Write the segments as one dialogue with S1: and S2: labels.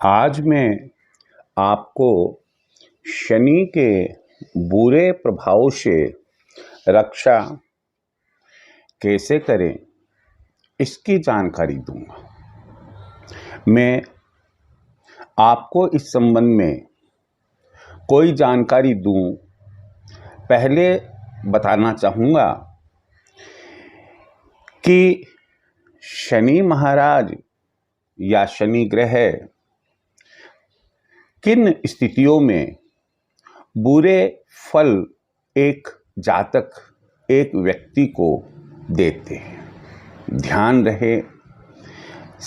S1: आज मैं आपको शनि के बुरे प्रभाव से रक्षा कैसे करें इसकी जानकारी दूंगा। मैं आपको इस संबंध में कोई जानकारी दूं, पहले बताना चाहूँगा कि शनि महाराज या शनि ग्रह किन स्थितियों में बुरे फल एक जातक, एक व्यक्ति को देते हैं। ध्यान रहे,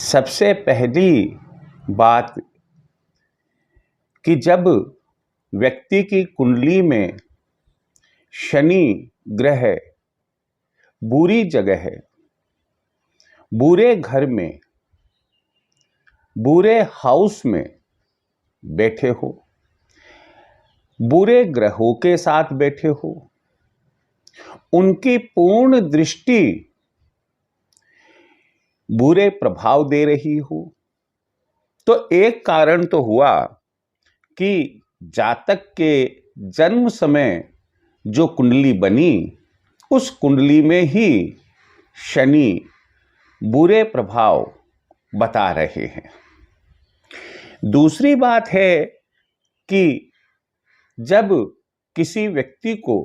S1: सबसे पहली बात कि जब व्यक्ति की कुंडली में शनि ग्रह बुरी जगह है, बुरे घर में, बुरे हाउस में बैठे हो, बुरे ग्रहों के साथ बैठे हो, उनकी पूर्ण दृष्टि बुरे प्रभाव दे रही हो, तो एक कारण तो हुआ कि जातक के जन्म समय जो कुंडली बनी, उस कुंडली में ही शनि बुरे प्रभाव बता रहे हैं। दूसरी बात है कि जब किसी व्यक्ति को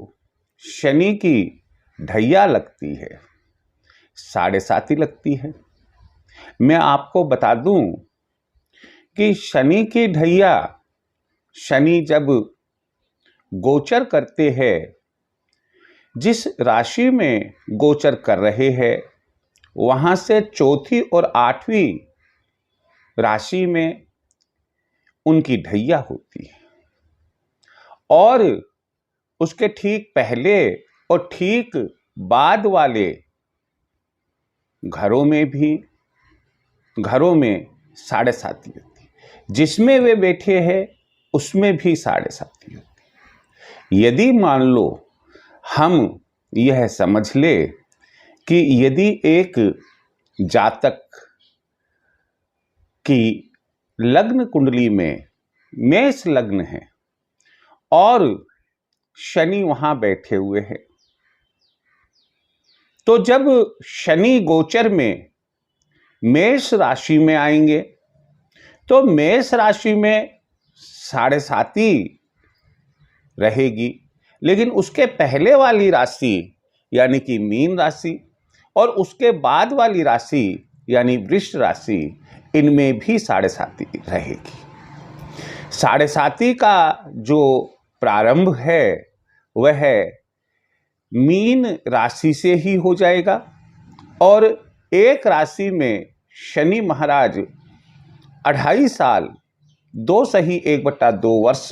S1: शनि की ढैया लगती है, साढ़े साती लगती है, मैं आपको बता दूं कि शनि की ढैया, शनि जब गोचर करते हैं, जिस राशि में गोचर कर रहे हैं, वहां से चौथी और आठवीं राशि में उनकी ढैया होती है और उसके ठीक पहले और ठीक बाद वाले घरों में साढ़े साती होती है। जिसमें वे बैठे हैं उसमें भी साढ़े साती होती है। यदि मान लो हम यह समझ ले कि यदि एक जातक की लग्न कुंडली में मेष लग्न है और शनि वहां बैठे हुए हैं, तो जब शनि गोचर में मेष राशि में आएंगे तो मेष राशि में साढ़े साती रहेगी, लेकिन उसके पहले वाली राशि यानी कि मीन राशि और उसके बाद वाली राशि यानी वृष राशि, इनमें भी साढ़े साती रहेगी। साढ़े साती का जो प्रारंभ है वह मीन राशि से ही हो जाएगा और एक राशि में शनि महाराज 2.5 साल, 2 सही 1/2 वर्ष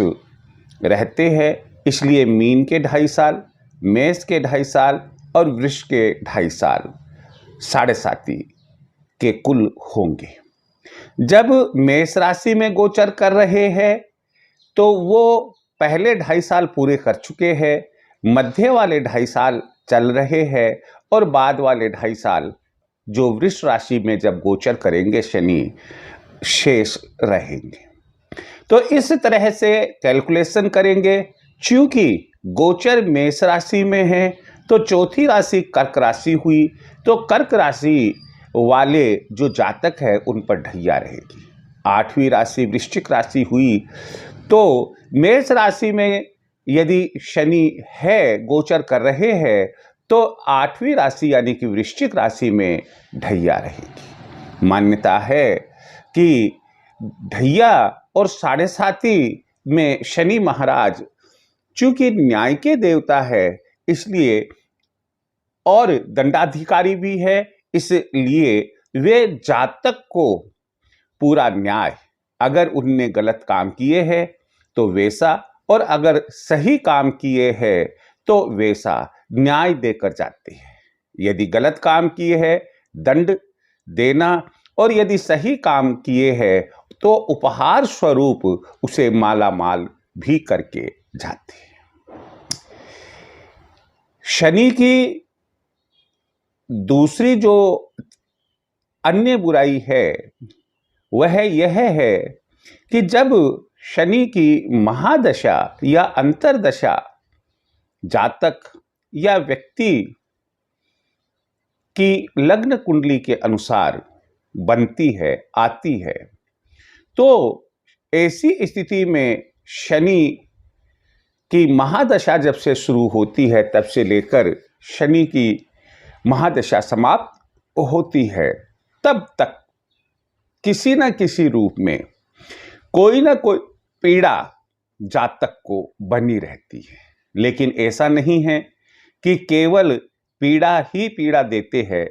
S1: रहते हैं, इसलिए मीन के 2.5 साल, मेष के 2.5 साल और वृष के 2.5 साल साढ़े साती के कुल होंगे। जब मेष राशि में गोचर कर रहे हैं तो वो पहले 2.5 साल पूरे कर चुके हैं, मध्य वाले 2.5 साल चल रहे हैं और बाद वाले 2.5 साल जो वृष राशि में जब गोचर करेंगे शनि, शेष रहेंगे। तो इस तरह से कैलकुलेशन करेंगे। चूंकि गोचर मेष राशि में है तो चौथी राशि कर्क राशि हुई, तो कर्क राशि वाले जो जातक है उन पर ढैया रहेगी। 8वीं राशि वृश्चिक राशि हुई तो मेष राशि में यदि शनि है, गोचर कर रहे हैं, तो 8वीं राशि यानी कि वृश्चिक राशि में ढैया रहेगी। मान्यता है कि ढैया और साढ़े साती में शनि महाराज चूंकि न्याय के देवता है इसलिए और दंडाधिकारी भी है, इसलिए वे जातक को पूरा न्याय, अगर उनने गलत काम किए हैं तो वैसा, और अगर सही काम किए हैं तो वैसा न्याय देकर जाते हैं। यदि गलत काम किए हैं दंड देना, और यदि सही काम किए हैं तो उपहार स्वरूप उसे माला माल भी करके जाते हैं। शनि की दूसरी जो अन्य बुराई है वह यह है कि जब शनि की महादशा या अंतर्दशा जातक या व्यक्ति की लग्न कुंडली के अनुसार बनती है, आती है, तो ऐसी स्थिति में शनि की महादशा जब से शुरू होती है तब से लेकर शनि की महादशा समाप्त होती है, तब तक किसी न किसी रूप में कोई ना कोई पीड़ा जातक को बनी रहती है। लेकिन ऐसा नहीं है कि केवल पीड़ा ही पीड़ा देते हैं।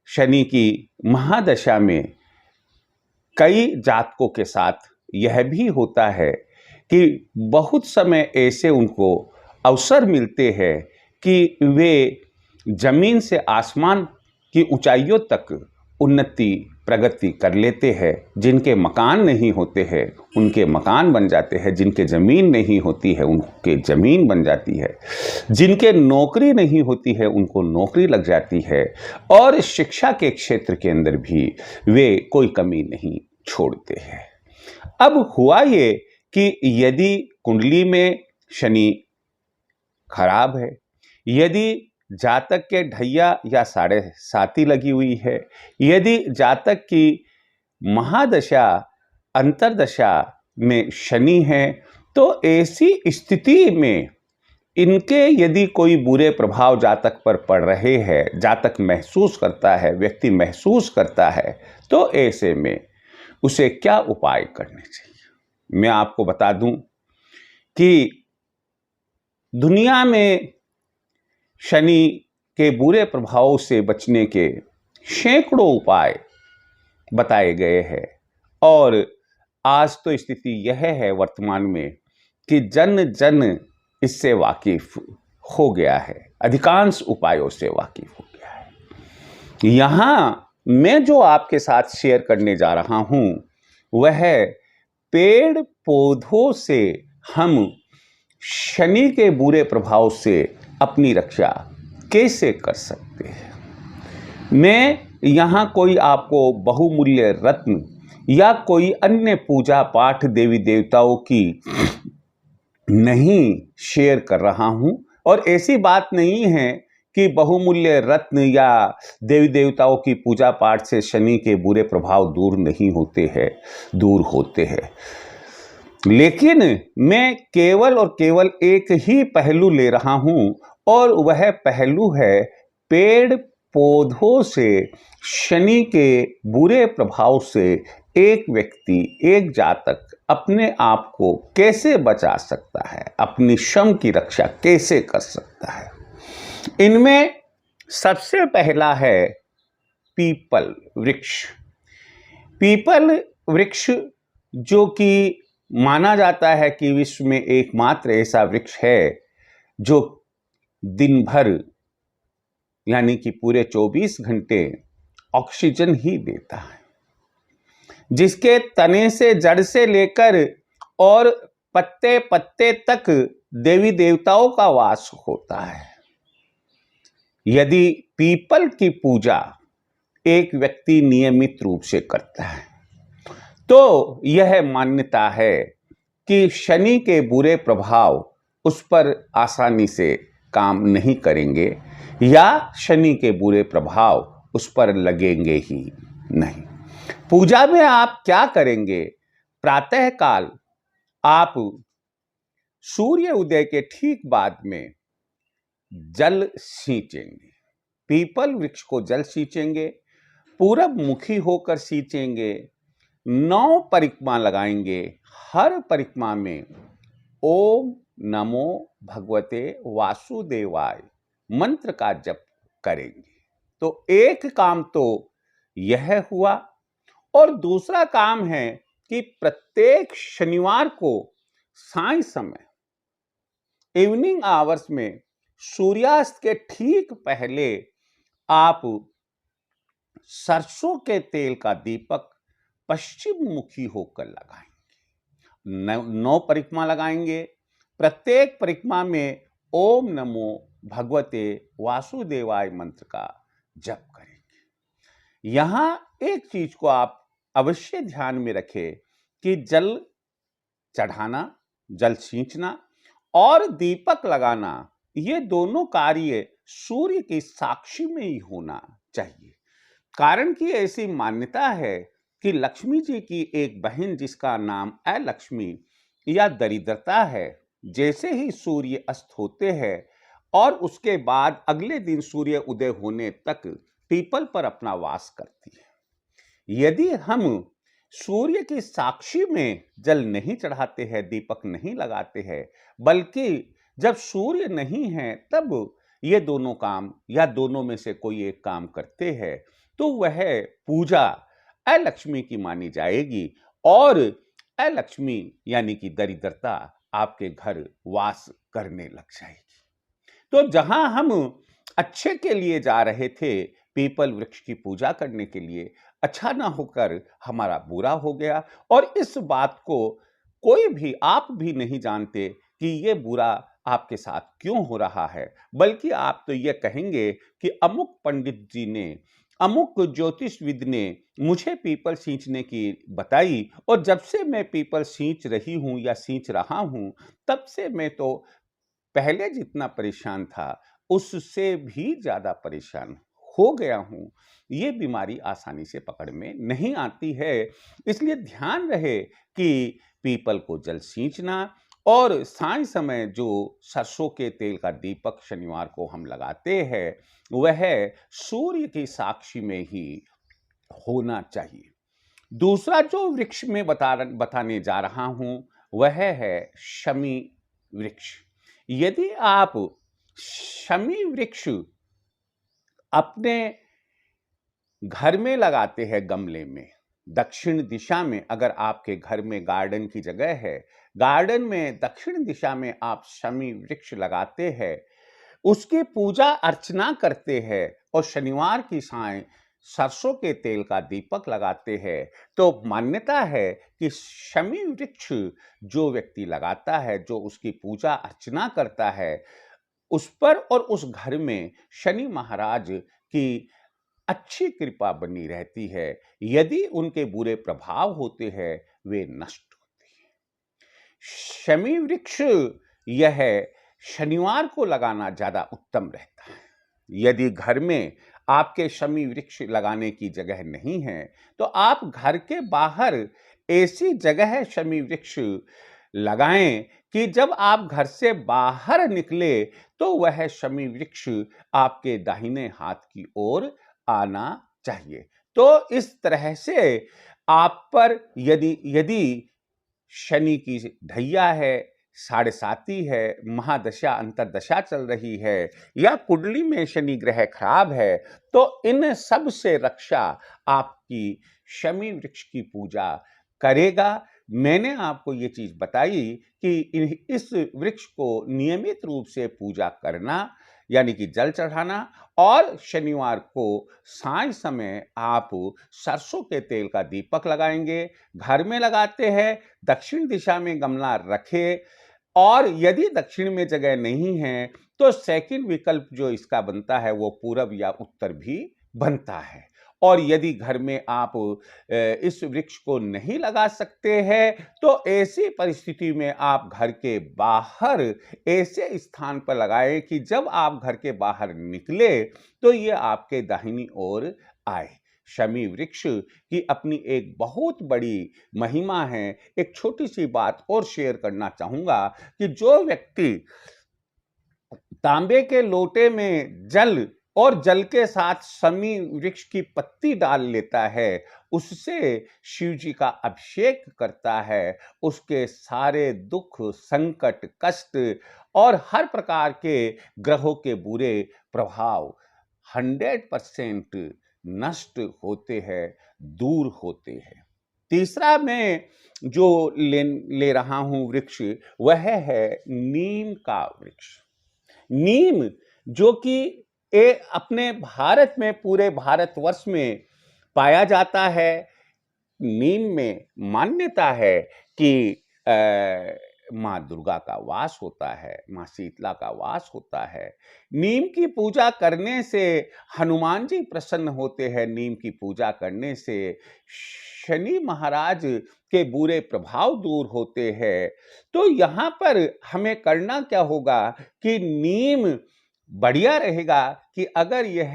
S1: शनि की महादशा में कई जातकों के साथ यह भी होता है कि बहुत समय ऐसे उनको अवसर मिलते हैं कि वे जमीन से आसमान की ऊंचाइयों तक उन्नति प्रगति कर लेते हैं। जिनके मकान नहीं होते हैं उनके मकान बन जाते हैं, जिनके ज़मीन नहीं होती है उनके ज़मीन बन जाती है, जिनके नौकरी नहीं होती है उनको नौकरी लग जाती है, और शिक्षा के क्षेत्र के अंदर भी वे कोई कमी नहीं छोड़ते हैं। अब हुआ ये कि यदि कुंडली में शनि खराब है, यदि जातक के ढैया या साढ़े साती लगी हुई है, यदि जातक की महादशा अंतर्दशा में शनि है, तो ऐसी स्थिति में इनके यदि कोई बुरे प्रभाव जातक पर पड़ रहे हैं, जातक महसूस करता है, व्यक्ति महसूस करता है, तो ऐसे में उसे क्या उपाय करने चाहिए। मैं आपको बता दूं कि दुनिया में शनि के बुरे प्रभाव से बचने के सैकड़ों उपाय बताए गए हैं, और आज तो स्थिति यह है वर्तमान में कि जन जन इससे वाकिफ हो गया है, अधिकांश उपायों से वाकिफ हो गया है। यहां मैं जो आपके साथ शेयर करने जा रहा हूं वह पेड़ पौधों से हम शनि के बुरे प्रभाव से अपनी रक्षा कैसे कर सकते हैं। मैं यहाँ कोई आपको बहुमूल्य रत्न या कोई अन्य पूजा पाठ देवी देवताओं की नहीं शेयर कर रहा हूँ, और ऐसी बात नहीं है कि बहुमूल्य रत्न या देवी देवताओं की पूजा पाठ से शनि के बुरे प्रभाव दूर नहीं होते हैं, दूर होते हैं। लेकिन मैं केवल और केवल एक ही पहलू ले रहा हूं, और वह पहलू है पेड़ पौधों से शनि के बुरे प्रभाव से एक व्यक्ति, एक जातक अपने आप को कैसे बचा सकता है, अपनी श्रम की रक्षा कैसे कर सकता है। इनमें सबसे पहला है पीपल वृक्ष। पीपल वृक्ष जो कि माना जाता है कि विश्व में एकमात्र ऐसा वृक्ष है जो दिन भर यानी कि पूरे 24 घंटे ऑक्सीजन ही देता है, जिसके तने से जड़ से लेकर और पत्ते पत्ते तक देवी देवताओं का वास होता है। यदि पीपल की पूजा एक व्यक्ति नियमित रूप से करता है तो यह मान्यता है कि शनि के बुरे प्रभाव उस पर आसानी से काम नहीं करेंगे, या शनि के बुरे प्रभाव उस पर लगेंगे ही नहीं। पूजा में आप क्या करेंगे? प्रातः काल आप सूर्य उदय के ठीक बाद में जल सींचेंगे, पीपल वृक्ष को जल सींचेंगे, पूरब मुखी होकर सींचेंगे, 9 परिक्रमा लगाएंगे। हर परिक्रमा में ओम नमो भगवते वासुदेवाय मंत्र का जप करेंगे। तो एक काम तो यह हुआ, और दूसरा काम है कि प्रत्येक शनिवार को साय समय इवनिंग आवर्स में सूर्यास्त के ठीक पहले आप सरसों के तेल का दीपक पश्चिम मुखी होकर लगाएंगे। 9 परिक्रमा लगाएंगे। प्रत्येक परिक्रमा में ओम नमो भगवते वासुदेवाय मंत्र का जप करेंगे। यहां एक चीज को आप अवश्य ध्यान में रखें कि जल चढ़ाना, जल सींचना और दीपक लगाना, ये दोनों कार्य सूर्य की साक्षी में ही होना चाहिए। कारण कि ऐसी मान्यता है कि लक्ष्मी जी की एक बहन जिसका नाम अलक्ष्मी या दरिद्रता है, जैसे ही सूर्य अस्त होते हैं और उसके बाद अगले दिन सूर्य उदय होने तक पीपल पर अपना वास करती है। यदि हम सूर्य की साक्षी में जल नहीं चढ़ाते हैं, दीपक नहीं लगाते हैं, बल्कि जब सूर्य नहीं है तब ये दोनों काम या दोनों में से कोई एक काम करते हैं, तो वह पूजा अलक्ष्मी की मानी जाएगी और अलक्ष्मी यानी कि दरिद्रता आपके घर वास करने लग जाएगी। तो जहां हम अच्छे के लिए जा रहे थे, पीपल वृक्ष की पूजा करने के लिए, अच्छा ना होकर हमारा बुरा हो गया और इस बात को कोई भी, आप भी नहीं जानते कि ये बुरा आपके साथ क्यों हो रहा है, बल्कि आप तो ये कहेंगे कि अमुक पंडित जी ने, अमुक ज्योतिषविद ने मुझे पीपल सींचने की बताई और जब से मैं पीपल सींच रही हूं या सींच रहा हूं, तब से मैं तो पहले जितना परेशान था उससे भी ज्यादा परेशान हो गया हूं। ये बीमारी आसानी से पकड़ में नहीं आती है। इसलिए ध्यान रहे कि पीपल को जल सींचना और सांझ समय जो सरसों के तेल का दीपक शनिवार को हम लगाते हैं, वह सूर्य की साक्षी में ही होना चाहिए। दूसरा जो वृक्ष में बताने जा रहा हूं, वह है शमी वृक्ष। यदि आप शमी वृक्ष अपने घर में लगाते हैं, गमले में दक्षिण दिशा में, अगर आपके घर में गार्डन की जगह है, गार्डन में दक्षिण दिशा में आप शमी वृक्ष लगाते हैं, उसकी पूजा अर्चना करते हैं और शनिवार की सायं सरसों के तेल का दीपक लगाते हैं, तो मान्यता है कि शमी वृक्ष जो व्यक्ति लगाता है, जो उसकी पूजा अर्चना करता है, उस पर और उस घर में शनि महाराज की अच्छी कृपा बनी रहती है। यदि उनके बुरे प्रभाव होते हैं, वे नष्ट होते हैं। शमी वृक्ष यह शनिवार को लगाना ज्यादा उत्तम रहता है। यदि घर में आपके शमी वृक्ष लगाने की जगह नहीं है, तो आप घर के बाहर ऐसी जगह शमी वृक्ष लगाएं कि जब आप घर से बाहर निकले तो वह शमी वृक्ष आपके दाहिने हाथ की ओर आना चाहिए। तो इस तरह से आप पर यदि शनि की ढैया है, साढ़े साती है, महादशा अंतरदशा चल रही है या कुंडली में शनि ग्रह खराब है, तो इन सब से रक्षा आपकी शमी वृक्ष की पूजा करेगा। मैंने आपको ये चीज बताई कि इस वृक्ष को नियमित रूप से पूजा करना यानी कि जल चढ़ाना और शनिवार को सांझ समय आप सरसों के तेल का दीपक लगाएंगे। घर में लगाते हैं, दक्षिण दिशा में गमला रखें और यदि दक्षिण में जगह नहीं है तो सेकंड विकल्प जो इसका बनता है वो पूरब या उत्तर भी बनता है। और यदि घर में आप इस वृक्ष को नहीं लगा सकते हैं, तो ऐसी परिस्थिति में आप घर के बाहर ऐसे स्थान पर लगाएं कि जब आप घर के बाहर निकले तो ये आपके दाहिनी ओर आए। शमी वृक्ष की अपनी एक बहुत बड़ी महिमा है। एक छोटी सी बात और शेयर करना चाहूंगा कि जो व्यक्ति तांबे के लोटे में जल और जल के साथ शमी वृक्ष की पत्ती डाल लेता है, उससे शिव जी का अभिषेक करता है, उसके सारे दुख, संकट, कष्ट और हर प्रकार के ग्रहों के बुरे प्रभाव 100% नष्ट होते हैं, दूर होते हैं। तीसरा मैं जो ले रहा हूं वृक्ष, वह है नीम का वृक्ष। नीम जो कि अपने भारत में, पूरे भारतवर्ष में पाया जाता है। नीम में मान्यता है कि माँ दुर्गा का वास होता है, माँ शीतला का वास होता है। नीम की पूजा करने से हनुमान जी प्रसन्न होते हैं, नीम की पूजा करने से शनि महाराज के बुरे प्रभाव दूर होते हैं। तो यहाँ पर हमें करना क्या होगा कि नीम बढ़िया रहेगा कि अगर यह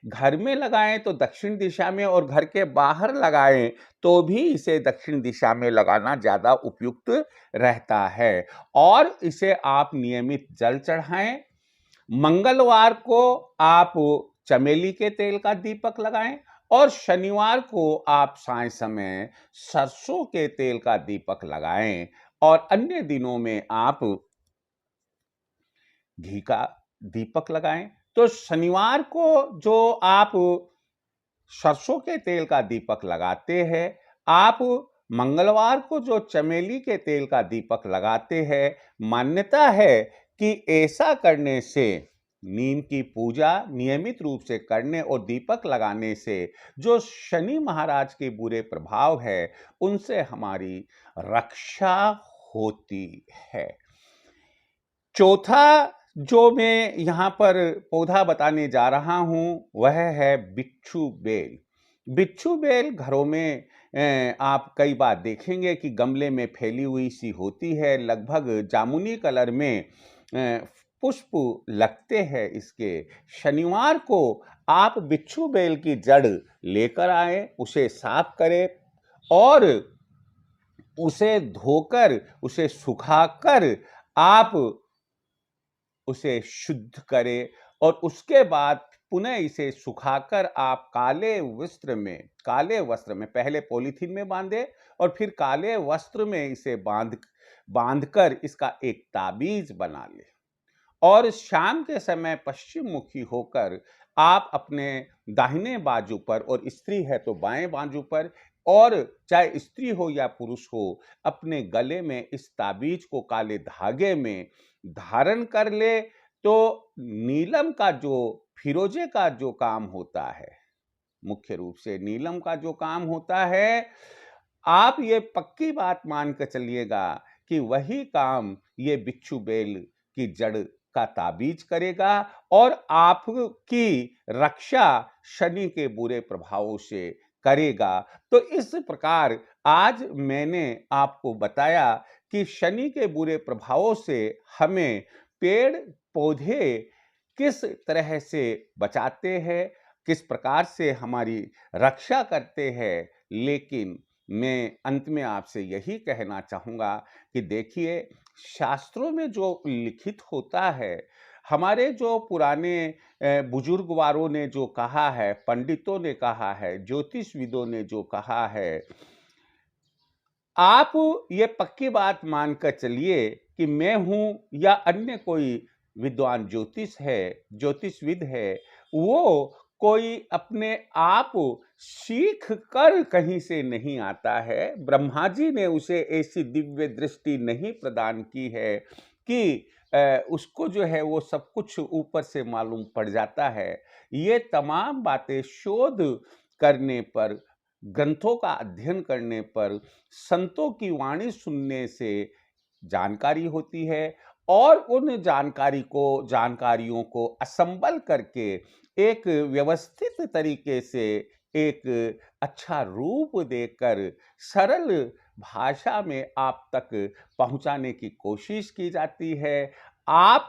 S1: घर में लगाएं तो दक्षिण दिशा में, और घर के बाहर लगाएं तो भी इसे दक्षिण दिशा में लगाना ज़्यादा उपयुक्त रहता है। और इसे आप नियमित जल चढ़ाएं। मंगलवार को आप चमेली के तेल का दीपक लगाएं और शनिवार को आप साय समय सरसों के तेल का दीपक लगाएं, और अन्य दिनों में आप घी का दीपक लगाएं। तो शनिवार को जो आप सरसों के तेल का दीपक लगाते हैं, आप मंगलवार को जो चमेली के तेल का दीपक लगाते हैं, मान्यता है कि ऐसा करने से, नीम की पूजा नियमित रूप से करने और दीपक लगाने से जो शनि महाराज के बुरे प्रभाव है उनसे हमारी रक्षा होती है। चौथा जो मैं यहाँ पर पौधा बताने जा रहा हूँ वह है बिच्छू बेल। बिच्छू बेल घरों में आप कई बार देखेंगे कि गमले में फैली हुई सी होती है, लगभग जामुनी कलर में पुष्प लगते हैं इसके। शनिवार को आप बिच्छू बेल की जड़ लेकर आए, उसे साफ करें और उसे धोकर, उसे सुखाकर आप उसे शुद्ध करें, और उसके बाद पुनः इसे सुखाकर आप काले वस्त्र में पहले पॉलीथीन में बांधे और फिर काले वस्त्र में इसे बांधकर इसका एक ताबीज बना ले, और शाम के समय पश्चिम मुखी होकर आप अपने दाहिने बाजू पर, और स्त्री है तो बाएं बाजू पर, और चाहे स्त्री हो या पुरुष हो, अपने गले में इस ताबीज को काले धागे में धारण कर ले। तो नीलम का जो, फिरोजे का जो काम होता है, मुख्य रूप से नीलम का जो काम होता है, आप ये पक्की बात मान कर चलिएगा कि वही काम ये बिच्छू बेल की जड़ का ताबीज करेगा और आपकी रक्षा शनि के बुरे प्रभावों से करेगा। तो इस प्रकार आज मैंने आपको बताया कि शनि के बुरे प्रभावों से हमें पेड़ पौधे किस तरह से बचाते हैं, किस प्रकार से हमारी रक्षा करते हैं। लेकिन मैं अंत में आपसे यही कहना चाहूँगा कि देखिए, शास्त्रों में जो लिखित होता है, हमारे जो पुराने बुजुर्गवारों ने जो कहा है, पंडितों ने कहा है, ज्योतिषविदों ने जो कहा है, आप ये पक्की बात मानकर चलिए कि मैं हूं या अन्य कोई विद्वान ज्योतिषविद है, वो कोई अपने आप सीख कर कहीं से नहीं आता है। ब्रह्मा जी ने उसे ऐसी दिव्य दृष्टि नहीं प्रदान की है कि उसको जो है वो सब कुछ ऊपर से मालूम पड़ जाता है। ये तमाम बातें शोध करने पर, ग्रंथों का अध्ययन करने पर, संतों की वाणी सुनने से जानकारी होती है, और उन जानकारियों को असंबल करके एक व्यवस्थित तरीके से एक अच्छा रूप देकर सरल भाषा में आप तक पहुंचाने की कोशिश की जाती है। आप,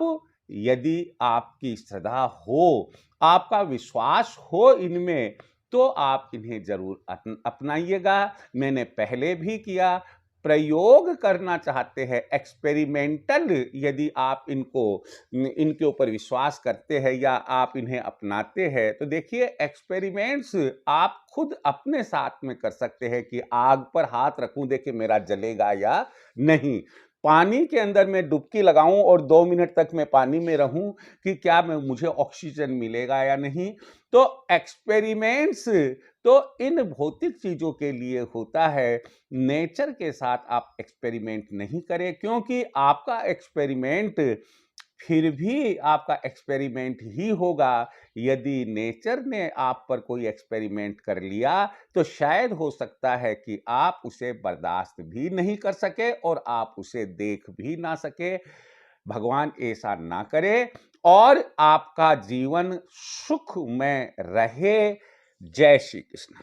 S1: यदि आपकी श्रद्धा हो, आपका विश्वास हो इनमें, तो आप इन्हें जरूर अपनाइएगा। मैंने पहले भी किया। प्रयोग करना चाहते हैं, एक्सपेरिमेंटल, यदि आप इनके ऊपर विश्वास करते हैं या आप इन्हें अपनाते हैं, तो देखिए, एक्सपेरिमेंट्स आप खुद अपने साथ में कर सकते हैं कि आग पर हाथ रखूं, देखिए मेरा जलेगा या नहीं। पानी के अंदर मैं डुबकी लगाऊं और 2 मिनट तक मैं पानी में रहूं कि क्या मुझे ऑक्सीजन मिलेगा या नहीं। तो एक्सपेरिमेंट्स तो इन भौतिक चीजों के लिए होता है। नेचर के साथ आप एक्सपेरिमेंट नहीं करें, क्योंकि आपका एक्सपेरिमेंट फिर भी आपका एक्सपेरिमेंट ही होगा। यदि नेचर ने आप पर कोई एक्सपेरिमेंट कर लिया तो शायद हो सकता है कि आप उसे बर्दाश्त भी नहीं कर सके और आप उसे देख भी ना सके। भगवान ऐसा ना करे और आपका जीवन सुखमय रहे। जय श्री कृष्ण।